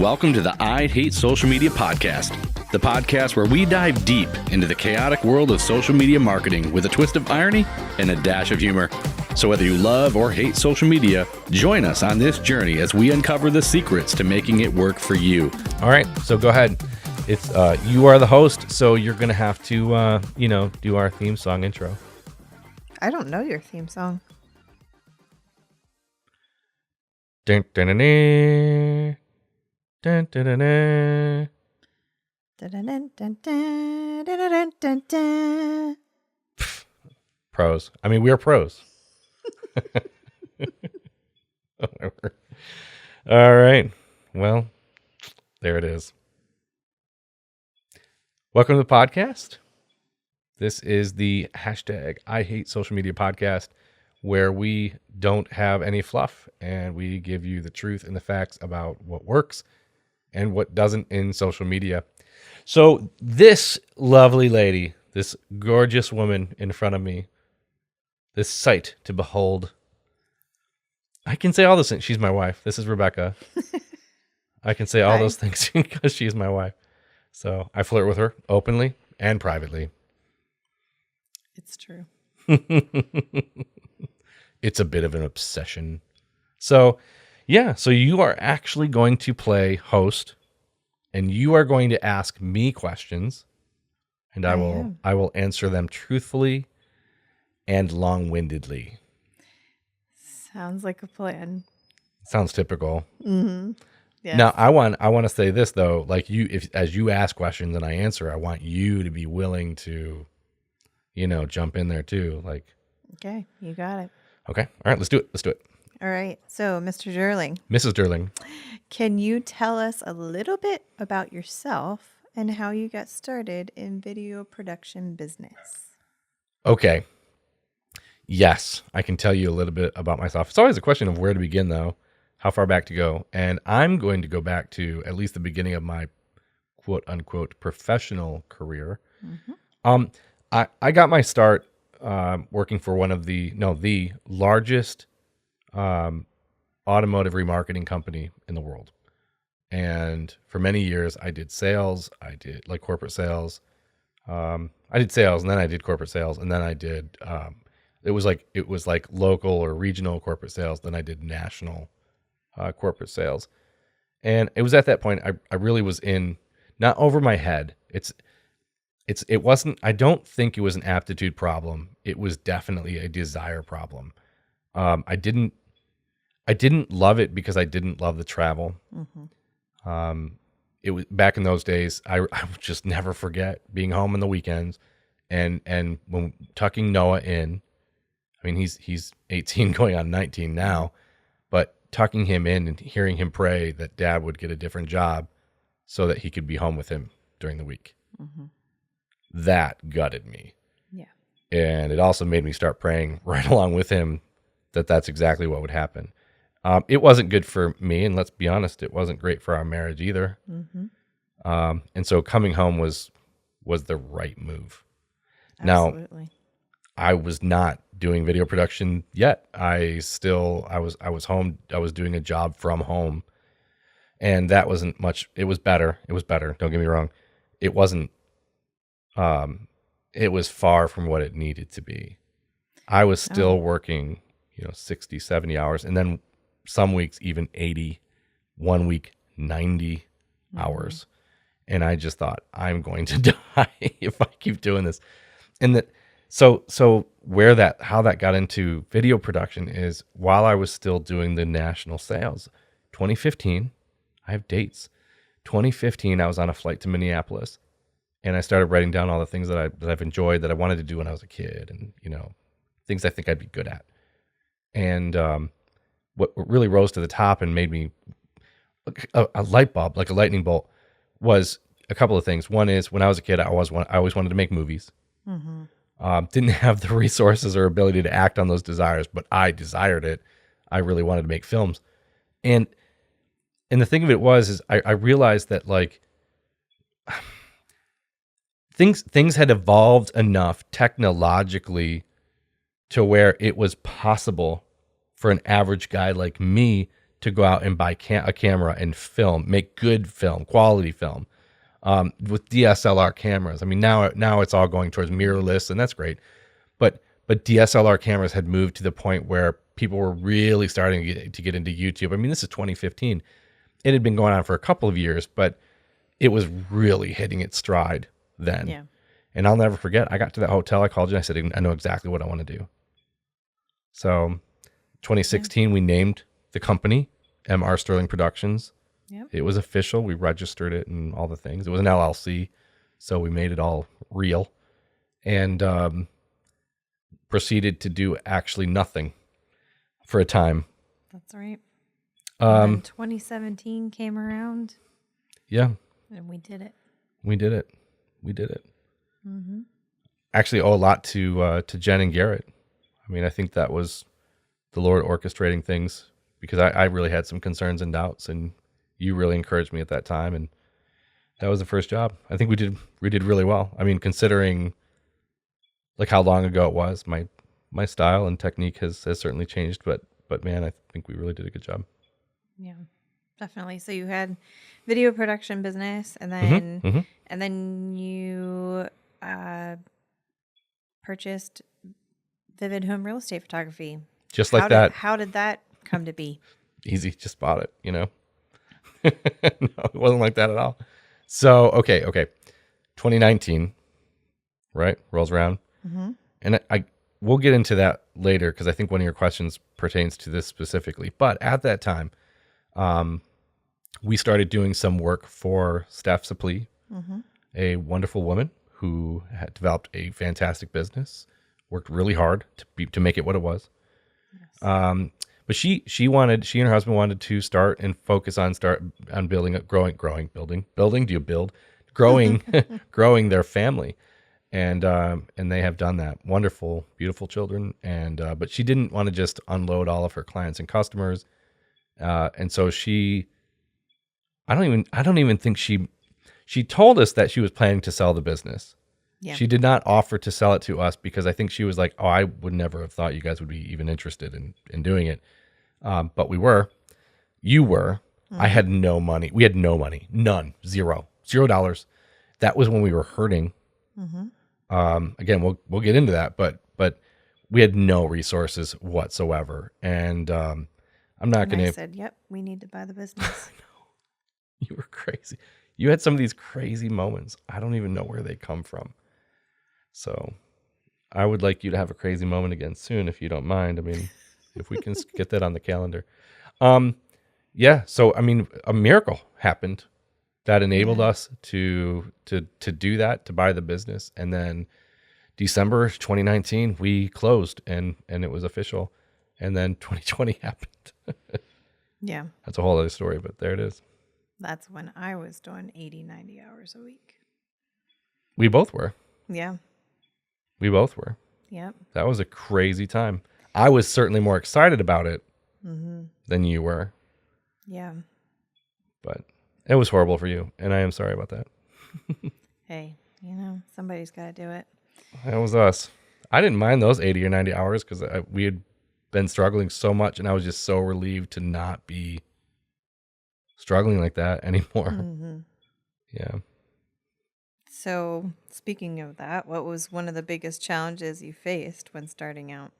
welcome to the I Hate Social Media podcast, the podcast where we dive deep into the chaotic world of social media marketing with a twist of irony and a dash of humor. So whether you love or hate social media, join us on this journey as we uncover the secrets to making it work for you. All right, so go ahead. It's you are the host, so you're going to have to, do our theme song intro. I don't know your theme song. Dun, dun, dun, dun. Dun, dun, dun, dun. Dun, dun, dun, dun, dun, dun. Pros. I mean, we are pros. Whatever. All right. Well, there it is. Welcome to the podcast. This is the hashtag I Hate Social Media podcast, where we don't have any fluff and we give you the truth and the facts about what works and what doesn't in social media. So this lovely lady, this gorgeous woman in front of me, this sight to behold, I can say all those things. She's my wife. This is Rebecca. I can say all those things because she's my wife. So I flirt with her openly and privately. It's true. It's a bit of an obsession. So, yeah. So you are actually going to play host, and you are going to ask me questions, and I will answer them truthfully and long-windedly. Sounds like a plan. Sounds typical. Mm-hmm. Yes. Now, I want to say this though, like as you ask questions and I answer, I want you to be willing to, jump in there too. Like, okay, you got it. Okay. All right, let's do it. All right. So, Mr. Durling. Mrs. Durling. Can you tell us a little bit about yourself and how you got started in video production business? Okay. Yes, I can tell you a little bit about myself. It's always a question of where to begin, though, how far back to go. And I'm going to go back to at least the beginning of my quote unquote professional career. Mm-hmm. I got my start working for one of the largest automotive remarketing company in the world. And for many years, I did sales. I did like corporate sales. I did sales, and then I did corporate sales, and then I did. It was like local or regional corporate sales. Then I did national corporate sales, and it was at that point I really was in, not over my head. It wasn't. I don't think it was an aptitude problem. It was definitely a desire problem. I didn't love it because I didn't love the travel. Mm-hmm. It was back in those days. I would just never forget being home on the weekends, and when tucking Noah in. I mean, he's 18 going on 19 now, but tucking him in and hearing him pray that Dad would get a different job so that he could be home with him during the week. Mm-hmm. That gutted me. Yeah. And it also made me start praying right along with him that that's exactly what would happen. It wasn't good for me, and let's be honest, it wasn't great for our marriage either. Mm-hmm. And so coming home was the right move. Absolutely. Now, I was not doing video production yet. I was home. I was doing a job from home, and that wasn't much. It was better. Don't get me wrong. It wasn't. It was far from what it needed to be. I was still working, 60, 70 hours, and then some weeks even 80, 1 week 90 hours. And I just thought, I'm going to die if I keep doing this. And that so how that got into video production is while I was still doing the national sales. 2015, I have dates. 2015, I was on a flight to Minneapolis. And I started writing down all the things that I've enjoyed that I wanted to do when I was a kid, and things I think I'd be good at. And what really rose to the top and made me a light bulb, like a lightning bolt, was a couple of things. One is when I was a kid, I always wanted to make movies. Mm-hmm. Didn't have the resources or ability to act on those desires, but I desired it. I really wanted to make films, and the thing of it is I realized that like. Things had evolved enough technologically to where it was possible for an average guy like me to go out and buy a camera and film, make good film, quality film, with DSLR cameras. I mean, now it's all going towards mirrorless, and that's great. But DSLR cameras had moved to the point where people were really starting to get into YouTube. I mean, this is 2015. It had been going on for a couple of years, but it was really hitting its stride then. Yeah. And I'll never forget, I got to that hotel, I called you, and I said, I know exactly what I want to do. So 2016, we named the company MR Sterling Productions. Yep. It was official. We registered it and all the things. It was an LLC, so we made it all real. And proceeded to do actually nothing for a time. That's right. And then 2017 came around. Yeah. And we did it. We did it. Mm-hmm. Actually owe a lot to Jen and Garrett. I mean, I think that was the Lord orchestrating things, because I really had some concerns and doubts, and you really encouraged me at that time, and that was the first job. I think we did really well. I mean, considering like how long ago it was, my style and technique has certainly changed, but man, I think we really did a good job. Yeah, definitely. So you had video production business, and then you purchased Vivid Home Real Estate Photography. Just like that. How did that come to be? Easy, just bought it, you know. No, it wasn't like that at all. So, okay. 2019, right? Rolls around. Mm-hmm. And we'll get into that later, because I think one of your questions pertains to this specifically. But at that time, we started doing some work for Steph Saplee, a wonderful woman who had developed a fantastic business, worked really hard to make it what it was. Yes. But she and her husband wanted to start and focus on building, growing their family. And they have done that. Wonderful, beautiful children. And but she didn't want to just unload all of her clients and customers. And so I don't even think she told us that she was planning to sell the business. Yeah. She did not offer to sell it to us, because I think she was like, oh, I would never have thought you guys would be even interested in doing it. But we were. You were. Mm-hmm. I had no money. We had no money. None. $0. That was when we were hurting. Mm-hmm. Again, we'll get into that, but we had no resources whatsoever. And I'm not going to. I said, yep, we need to buy the business. You were crazy. You had some of these crazy moments. I don't even know where they come from. So I would like you to have a crazy moment again soon, if you don't mind. I mean, if we can get that on the calendar. Yeah. So, I mean, a miracle happened that enabled us to do that, to buy the business. And then December 2019, we closed and it was official. And then 2020 happened. Yeah. That's a whole other story, but there it is. That's when I was doing 80, 90 hours a week. We both were. Yeah. We both were. Yep. That was a crazy time. I was certainly more excited about it than you were. Yeah. But it was horrible for you, and I am sorry about that. Hey, somebody's got to do it. That was us. I didn't mind those 80 or 90 hours, because we had been struggling so much, and I was just so relieved to not be struggling like that anymore. Mm-hmm. Yeah. So, speaking of that, what was one of the biggest challenges you faced when starting out?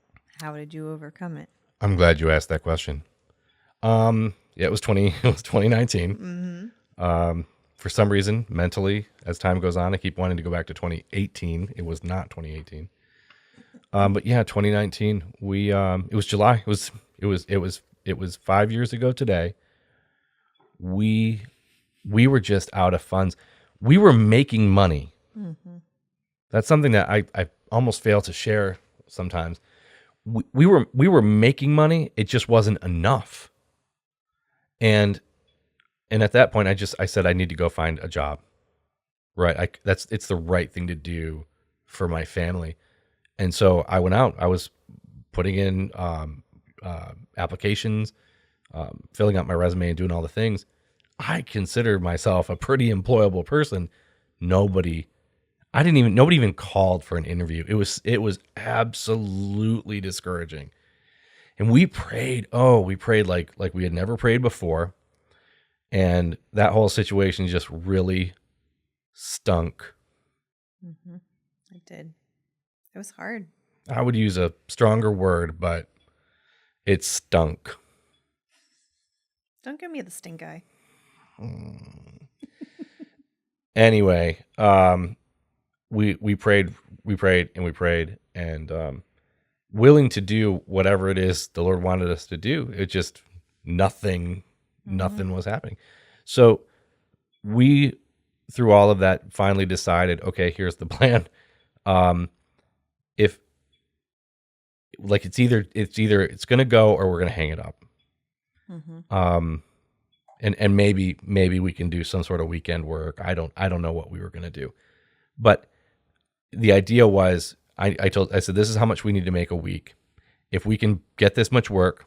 How did you overcome it? I'm glad you asked that question. Yeah, it was 2019. Mm-hmm. For some reason, mentally, as time goes on, I keep wanting to go back to 2018. It was not 2018. But yeah, 2019. It was July. It was 5 years ago today. We were just out of funds. We were making money. Mm-hmm. That's something that I almost fail to share sometimes. We were making money. It just wasn't enough. And at that point, I said I need to go find a job. Right? It's the right thing to do for my family. And so I went out. I was putting in applications, filling out my resume, and doing all the things. I consider myself a pretty employable person. Nobody even called for an interview. It was absolutely discouraging. And we prayed like we had never prayed before. And that whole situation just really stunk. It did. It was hard. I would use a stronger word, but it stunk. Don't give me the stink eye. Anyway, we prayed, and willing to do whatever it is the Lord wanted us to do. It just nothing was happening. So we, through all of that, finally decided, okay, here's the plan. If like it's either it's gonna go or we're gonna hang it up. And maybe we can do some sort of weekend work. I don't know what we were gonna do, but the idea was I said this is how much we need to make a week. If we can get this much work,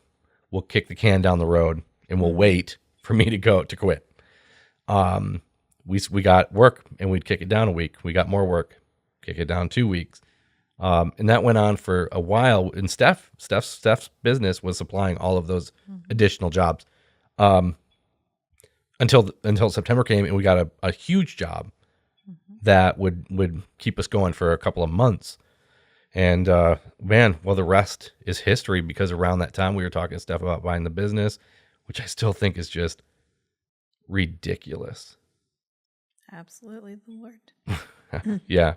we'll kick the can down the road and we'll wait for me to quit. We got work and we'd kick it down a week. We got more work, kick it down 2 weeks. And that went on for a while. And Steph's business was supplying all of those additional jobs until September came, and we got a huge job that would keep us going for a couple of months. And the rest is history, because around that time we were talking to Steph about buying the business, which I still think is just ridiculous. Absolutely the Lord. Yeah.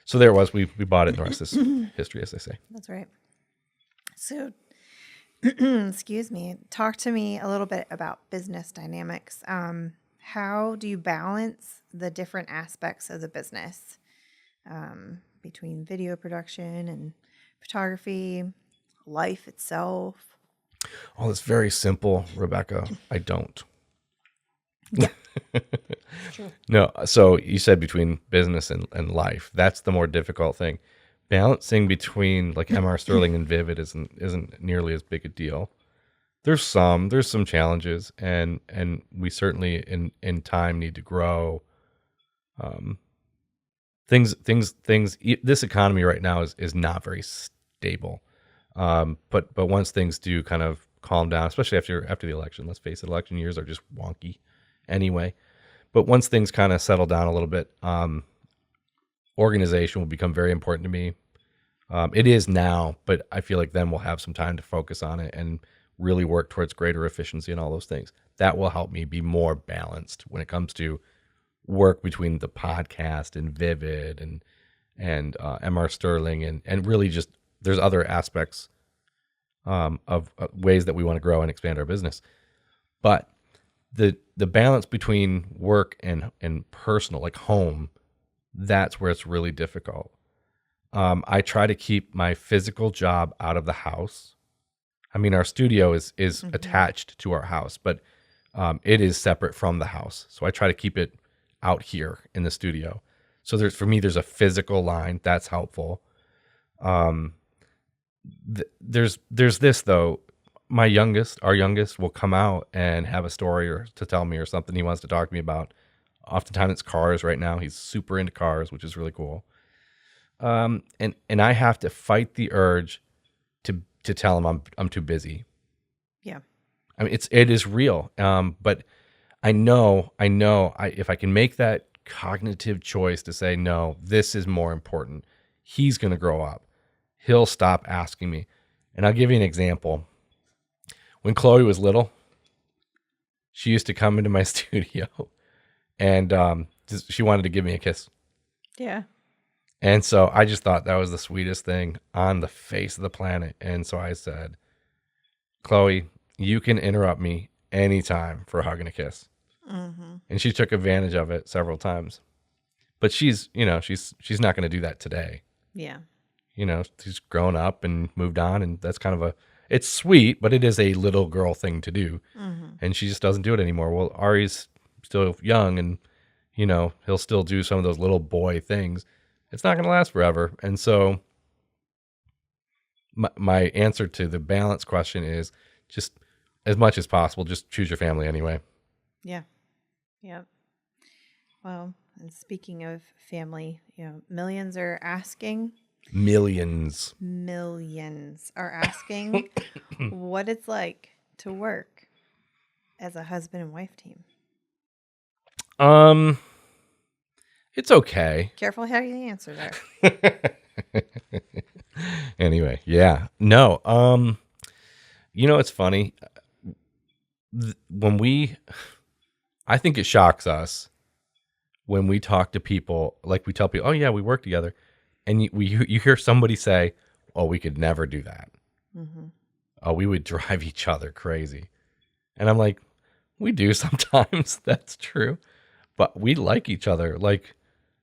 So there it was. We bought it, and the rest is history, as they say. That's right. So, excuse me. Talk to me a little bit about business dynamics. How do you balance the different aspects of the business between video production and photography, life itself? Oh, it's very simple, Rebecca. I don't. Yeah. True. No, so you said between business and life. That's the more difficult thing. Balancing between like MR Sterling and Vivid isn't nearly as big a deal. There's some challenges, and we certainly in time need to grow. Things. This economy right now is not very stable. But once things do kind of calm down, especially after the election, let's face it, election years are just wonky anyway. But once things kind of settle down a little bit, organization will become very important to me. It is now, but I feel like then we'll have some time to focus on it and really work towards greater efficiency and all those things. That will help me be more balanced when it comes to work between the podcast and Vivid and MR Sterling and really just there's other aspects of ways that we want to grow and expand our business. But the balance between work and personal, like home, that's where it's really difficult. I try to keep my physical job out of the house. I mean, our studio is attached to our house, but it is separate from the house. So I try to keep it out here in the studio. So there's a physical line that's helpful. There's this though. Our youngest will come out and have a story or to tell me or something he wants to talk to me about. Oftentimes it's cars right now. He's super into cars, which is really cool. And I have to fight the urge to tell him I'm too busy. Yeah. I mean, it is real. But I know if I can make that cognitive choice to say, no, this is more important. He's going to grow up. He'll stop asking me. And I'll give you an example. When Chloe was little, she used to come into my studio and she wanted to give me a kiss. Yeah. And so I just thought that was the sweetest thing on the face of the planet. And so I said, Chloe, you can interrupt me anytime for a hug and a kiss. Mm-hmm. And she took advantage of it several times. But she's not going to do that today. Yeah. She's grown up and moved on, and that's kind of it's sweet, but it is a little girl thing to do. Mm-hmm. And she just doesn't do it anymore. Well, Ari's still young and, he'll still do some of those little boy things. It's not going to last forever. And so my answer to the balance question is just as much as possible, just choose your family anyway. Yeah. Yep. Well, and speaking of family, millions are asking Millions. Millions are asking what it's like to work as a husband and wife team. It's okay. Careful how you answer there. Anyway, yeah. No. It's funny. I think it shocks us when we talk to people, like we tell people, oh yeah, we work together. And you hear somebody say, oh, we could never do that. Mm-hmm. Oh, we would drive each other crazy. And I'm like, we do sometimes. That's true. But we like each other. Like,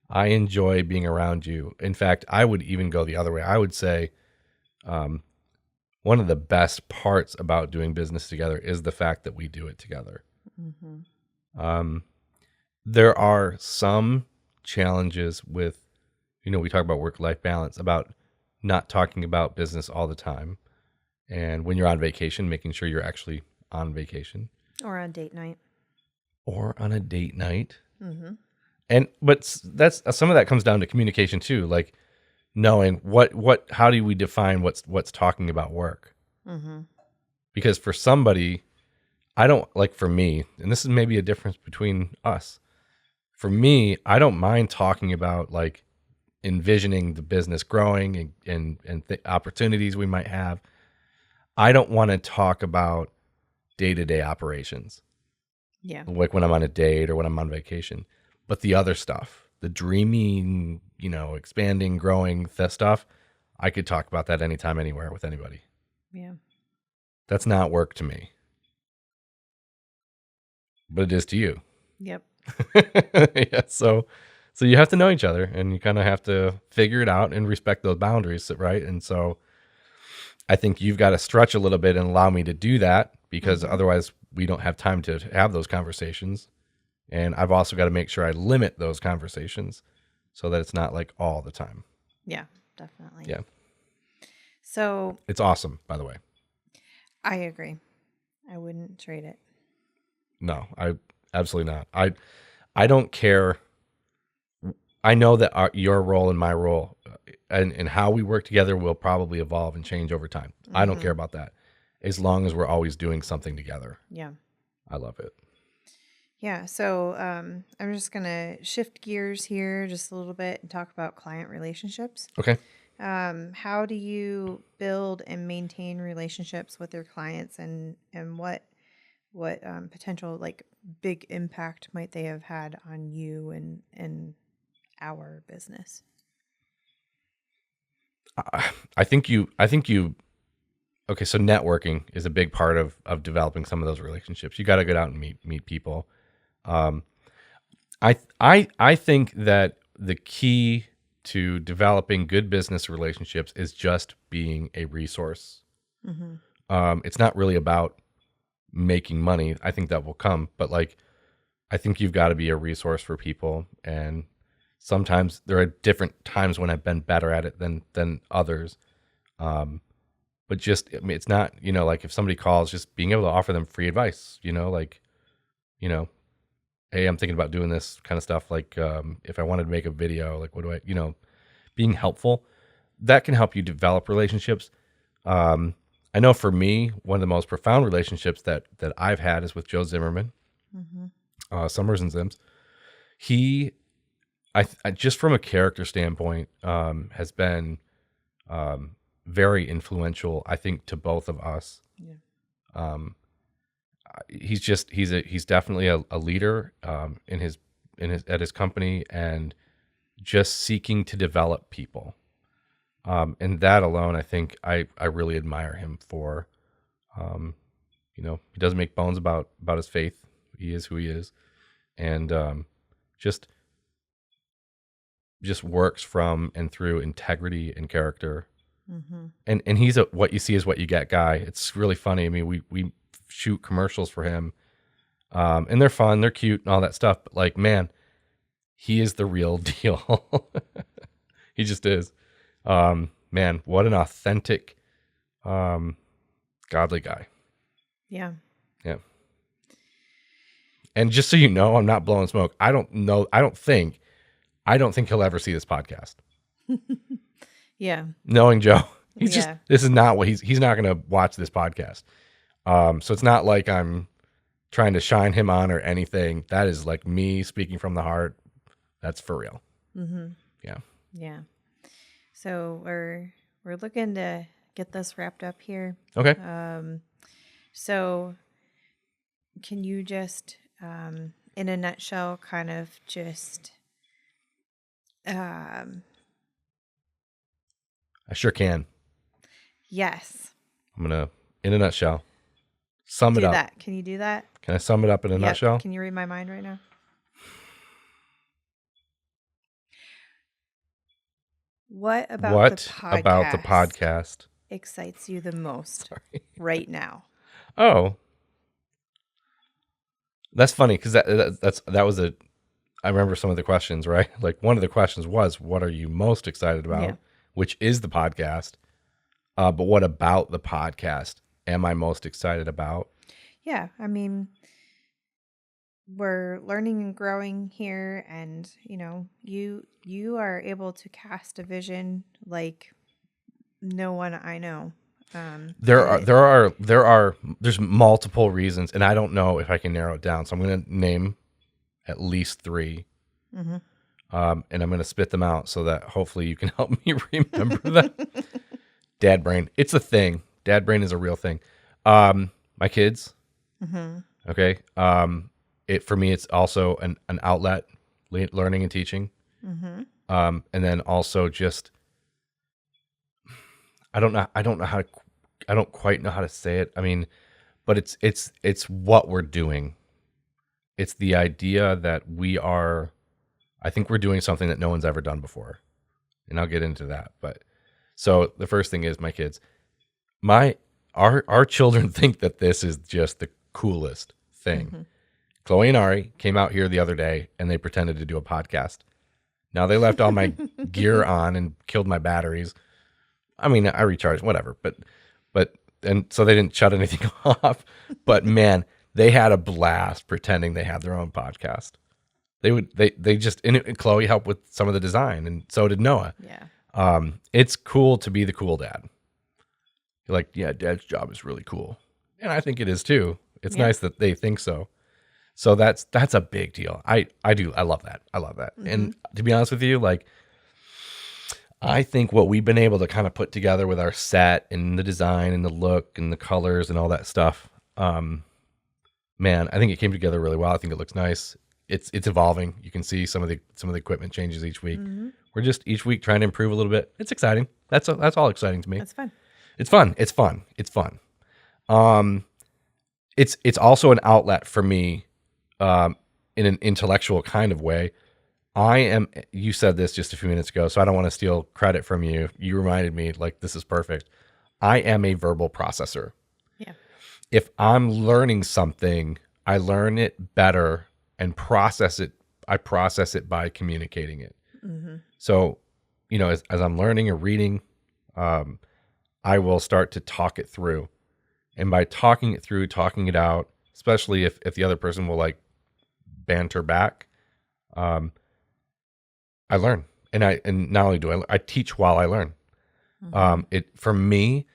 I enjoy being around you. In fact, I would even go the other way. I would say one of the best parts about doing business together is the fact that we do it together. Mm-hmm. There are some challenges with, we talk about work-life balance, about not talking about business all the time. And when you're on vacation, making sure you're actually on vacation. Or on date night. Mm-hmm. But that's some of that comes down to communication too, like knowing how do we define what's talking about work? Mm-hmm. Because for somebody, I don't like, for me, and this is maybe a difference between us. For me, I don't mind talking about like envisioning the business growing and opportunities we might have. I don't want to talk about day-to-day operations. Yeah. Like when I'm on a date or when I'm on vacation. But the other stuff, the dreaming, expanding, growing, that stuff, I could talk about that anytime, anywhere with anybody. Yeah. That's not work to me. But it is to you. Yep. Yeah. So you have to know each other, and you kind of have to figure it out and respect those boundaries, right? And so I think you've got to stretch a little bit and allow me to do that, because otherwise we don't have time to have those conversations. And I've also got to make sure I limit those conversations so that it's not like all the time. Yeah, definitely. Yeah. So It's awesome, by the way. I agree. I wouldn't trade it. No, I absolutely not. I don't care. I know that your role and my role and how we work together will probably evolve and change over time. I don't care about that, as long as we're always doing something together. Yeah. I love it. Yeah. So I'm just going to shift gears here just a little bit and talk about client relationships. Okay. How do you build and maintain relationships with your clients, and what potential like big impact might they have had on you and our business? I think you okay, so networking is a big part of developing some of those relationships. You got to get out and meet people. I think that the key to developing good business relationships is just being a resource. It's not really about making money. I think that will come, but like, I think you've got to be a resource for people. And sometimes there are different times when I've been better at it than others. But just, I mean, it's not, like if somebody calls, just being able to offer them free advice, hey, I'm thinking about doing this kind of stuff. Like, if I wanted to make a video, like, what do I, being helpful, that can help you develop relationships. I know for me, one of the most profound relationships that I've had is with Joe Zimmerman, Summers and Zims. He, I just from a character standpoint, has been very influential, I think, to both of us. Yeah. He's definitely a leader at his company, and just seeking to develop people. And that alone, I think I really admire him for. He doesn't make bones about his faith. He is who he is, and just works from and through integrity and character. And he's what you see is what you get guy. It's really funny. I mean, we shoot commercials for him, and they're fun, they're cute, and all that stuff. But like, man, he is the real deal. He just is. Man, what an authentic, godly guy. Yeah. Yeah. And just so you know, I'm not blowing smoke. I don't think he'll ever see this podcast. Yeah. Knowing Joe, he's just, Yeah. this is not what he's not going to watch this podcast. So it's not like I'm trying to shine him on or anything. That is like me speaking from the heart. That's for real. Mm-hmm. Yeah. Yeah. So we're looking to get this wrapped up here. Okay. So can you just, in a nutshell, kind of just, I sure can. yes, I'm going to, in a nutshell, sum do it up. that. Can you do that? Can I sum it up in a Yep. nutshell? Can you read my mind right now? What about the podcast excites you the most right now? Oh, that's funny because that was I remember some of the questions, right? Like one of the questions was, "What are you most excited about?" Yeah. Which is the podcast. But what about the podcast am I most excited about? Yeah, I mean, we're learning and growing here, and you are able to cast a vision like no one I know. There's multiple reasons, and I don't know if I can narrow it down. So I'm going to name at least 3, Mm-hmm. and I'm going to spit them out so that hopefully you can help me remember them. Dad brain, it's a thing. Dad brain is a real thing. My kids. Mm-hmm. Okay. For me, it's also an outlet, learning and teaching. Mm-hmm. And then also just, I don't quite know how to say it. I mean, but it's what we're doing. It's the idea that I think we're doing something that no one's ever done before. And I'll get into that. But so the first thing is my kids, our children think that this is just the coolest thing. Mm-hmm. Chloe and Ari came out here the other day and they pretended to do a podcast. Now they left all my gear on and killed my batteries. I mean, I recharged, whatever, but and so they didn't shut anything off. But man, they had a blast pretending they had their own podcast. They just, and Chloe helped with some of the design, and so did Noah. Yeah. It's cool to be the cool dad. You're like, yeah, dad's job is really cool, and I think it is too. It's nice that they think so. So that's a big deal. I love that. Mm-hmm. And to be honest with you, like, I think what we've been able to kind of put together with our set and the design and the look and the colors and all that stuff, man, I think it came together really well. I think it looks nice. It's evolving. You can see some of the equipment changes each week. Mm-hmm. We're just each week trying to improve a little bit. It's exciting. That's all exciting to me. That's fun. It's fun. It's fun. It's fun. It's also an outlet for me, in an intellectual kind of way. You said this just a few minutes ago, so I don't want to steal credit from you. You reminded me, like, this is perfect. I am a verbal processor. Yeah. If I'm learning something, I learn it better and process it. I process it by communicating it. Mm-hmm. So, as I'm learning or reading, I will start to talk it through. And by talking it through, talking it out, especially if the other person will like banter back, I learn. And not only do I teach while I learn. Mm-hmm. For me,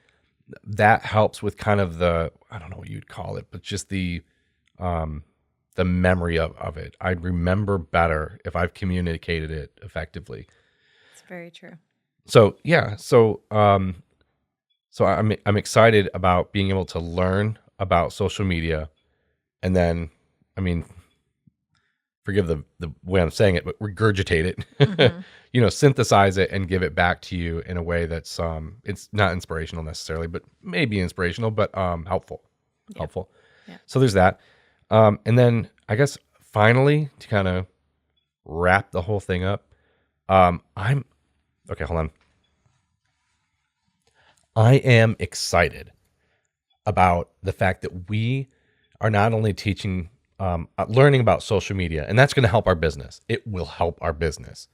that helps with kind of I don't know what you'd call it, but just the memory of it. I remember better if I've communicated it effectively. It's very true. So yeah, so I'm excited about being able to learn about social media, and then, I mean, forgive the way I'm saying it, but regurgitate it, mm-hmm. Synthesize it and give it back to you in a way that's it's not inspirational necessarily, but maybe inspirational, but helpful. Yeah. Helpful. Yeah. So there's that. And then I guess finally, to kind of wrap the whole thing up, okay, hold on. I am excited about the fact that we are not only teaching, learning about social media, and that's going to help our business. It will help our business.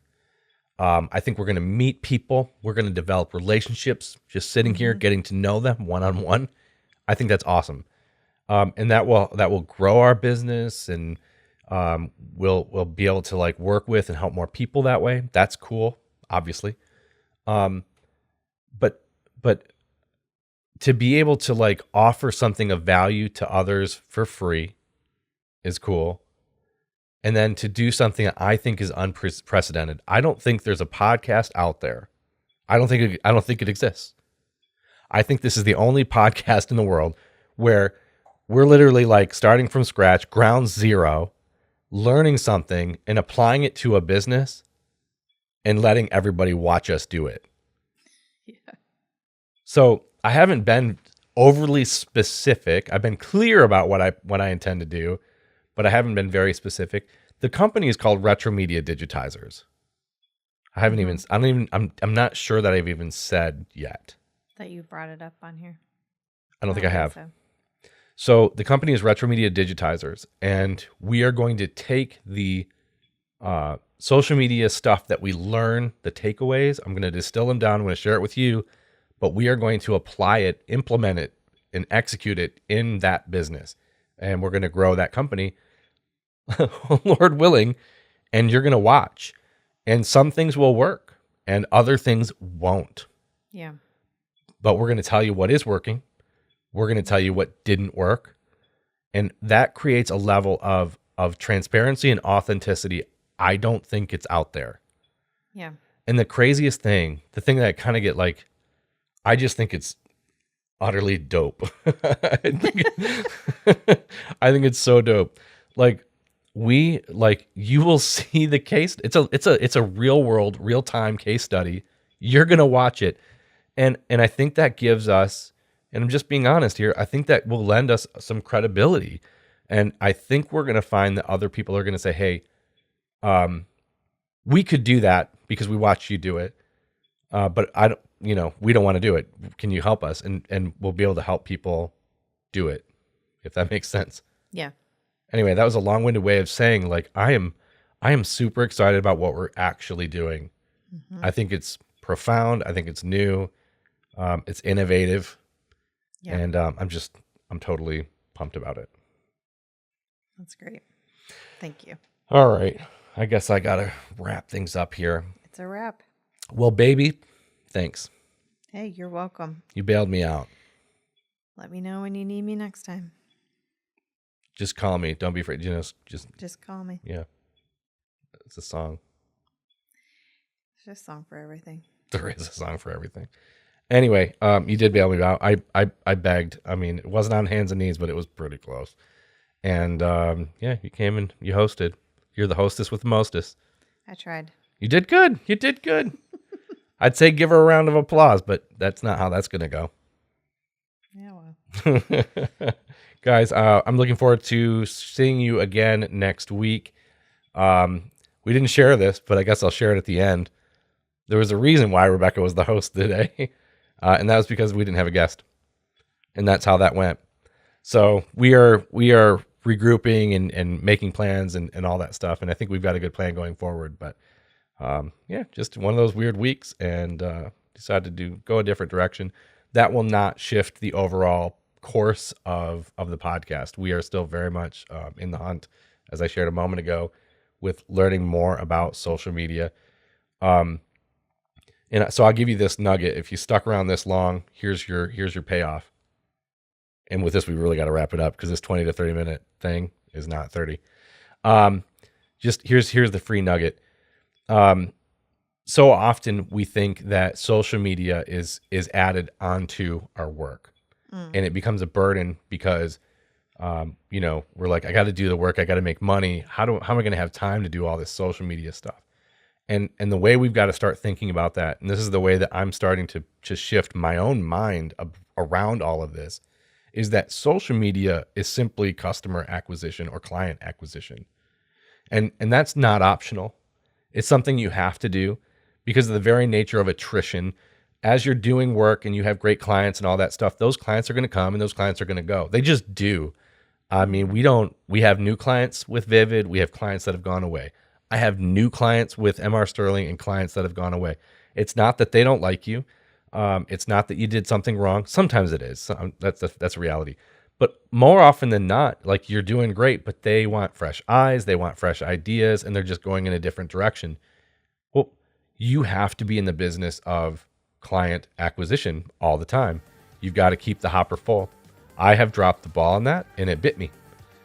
I think we're going to meet people. We're going to develop relationships, just sitting here, getting to know them one-on-one. I think that's awesome. And that will grow our business, and we'll be able to like work with and help more people that way. That's cool, obviously. but to be able to like offer something of value to others for free is cool. And then to do something that I think is unprecedented. I don't think there's a podcast out there. I don't think it exists. I think this is the only podcast in the world where we're literally like starting from scratch, ground zero, learning something and applying it to a business and letting everybody watch us do it. Yeah. So I haven't been overly specific. I've been clear about what I intend to do, but I haven't been very specific. The company is called Retro Media Digitizers. I'm not sure that I've even said yet. That you brought it up on here. I don't think I have. So. So the company is Retro Media Digitizers, and we are going to take the social media stuff that we learn, the takeaways. I'm going to distill them down. I'm going to share it with you, but we are going to apply it, implement it, and execute it in that business. And we're going to grow that company, Lord willing, and you're going to watch. And some things will work and other things won't. Yeah. But we're going to tell you what is working. We're going to tell you what didn't work. And that creates a level of transparency and authenticity. I don't think it's out there. Yeah. And the craziest thing, the thing that I kind of get like, I just think it's utterly dope. I think it's so dope. Like you will see the case. It's a real world, real time case study. You're going to watch it. And I think that gives us, and I'm just being honest here, I think that will lend us some credibility. And I think we're going to find that other people are going to say, hey, we could do that because we watched you do it. But we don't want to do it. Can you help us? And we'll be able to help people do it, if that makes sense. Yeah. Anyway, that was a long-winded way of saying, like, I am super excited about what we're actually doing. Mm-hmm. I think it's profound. I think it's new. It's innovative. Yeah. And I'm totally pumped about it. That's great. Thank you. All right. I guess I got to wrap things up here. It's a wrap. Well, baby, thanks. Hey, you're welcome. You bailed me out. Let me know when you need me next time. Just call me. Don't be afraid. Just call me. Yeah. It's a song. There's a song for everything. There is a song for everything. Anyway, you did bail me out. I begged. I mean, it wasn't on hands and knees, but it was pretty close. And you came and you hosted. You're the hostess with the mostest. I tried. You did good. You did good. I'd say give her a round of applause, but that's not how that's going to go. Yeah, well. Guys, I'm looking forward to seeing you again next week. We didn't share this, but I guess I'll share it at the end. There was a reason why Rebecca was the host today, and that was because we didn't have a guest, and that's how that went. So we are regrouping and making plans and all that stuff, and I think we've got a good plan going forward. But just one of those weird weeks, and decided to go a different direction. That will not shift the overall course of the podcast. We are still very much in the hunt, as I shared a moment ago, with learning more about social media. And so I'll give you this nugget. If you stuck around this long, here's your payoff. And with this, we really got to wrap it up because this 20 to 30 minute thing is not 30. Just here's the free nugget. So often we think that social media is added onto our work, and it becomes a burden because, we're like, I got to do the work. I got to make money. How am I going to have time to do all this social media stuff? And the way we've got to start thinking about that, and this is the way that I'm starting to shift my own mind around all of this, is that social media is simply customer acquisition or client acquisition. And that's not optional. It's something you have to do because of the very nature of attrition. As you're doing work and you have great clients and all that stuff, those clients are going to come and those clients are going to go. They just do. I mean, we have new clients with Vivid. We have clients that have gone away. I have new clients with MR Sterling and clients that have gone away. It's not that they don't like you. It's not that you did something wrong. Sometimes it is. That's a reality. But more often than not, like, you're doing great, but they want fresh eyes, they want fresh ideas, and they're just going in a different direction. Well, you have to be in the business of client acquisition all the time. You've got to keep the hopper full. I have dropped the ball on that, and it bit me.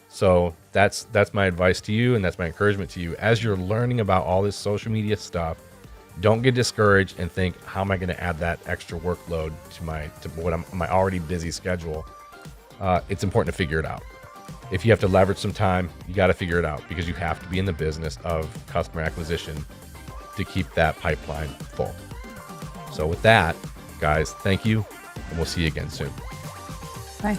So that's my advice to you, and that's my encouragement to you. As you're learning about all this social media stuff, don't get discouraged and think, how am I going to add that extra workload to my already busy schedule? It's important to figure it out. If you have to leverage some time, you got to figure it out, because you have to be in the business of customer acquisition to keep that pipeline full. So with that, guys, thank you, and we'll see you again soon. Bye.